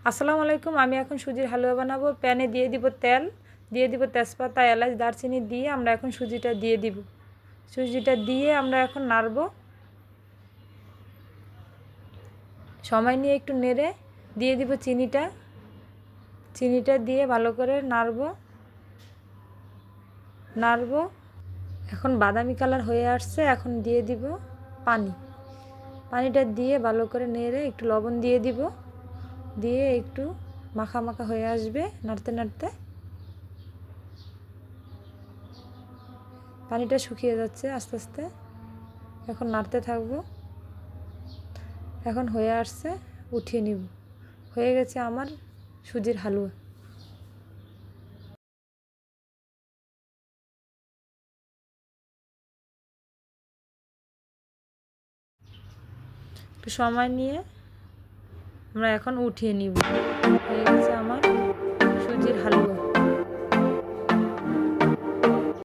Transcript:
আসসালামু আলাইকুম। আমি এখন সুজির হালুয়া বানাবো। প্যানে দিয়ে দিব তেল, দিয়ে দিব তেজপাতা, এলাচ, দারচিনি দিয়ে আমরা এখন সুজিটা দিয়ে দিব। সুজিটা দিয়ে আমরা এখন নাড়ব। সময় নিয়ে একটু নেড়ে দিয়ে দিব চিনিটা। চিনিটা দিয়ে ভালো করে নাড়ব। এখন বাদামি কালার হয়ে আসছে। এখন দিয়ে দিব পানি। পানিটা দিয়ে ভালো করে নেড়ে একটু লবণ দিয়ে দিব। দিয়ে একটু মাখা মাখা হয়ে আসবে নাড়তে নাড়তে। পানিটা শুকিয়ে যাচ্ছে আস্তে আস্তে। এখন নাড়তে থাকবো। এখন হয়ে আসছে, উঠিয়ে নিব। হয়ে গেছে আমার সুজির হালুয়া। একটু সময় নিয়ে আমরা এখন উঠিয়ে নিব। হয়ে গেছে আমার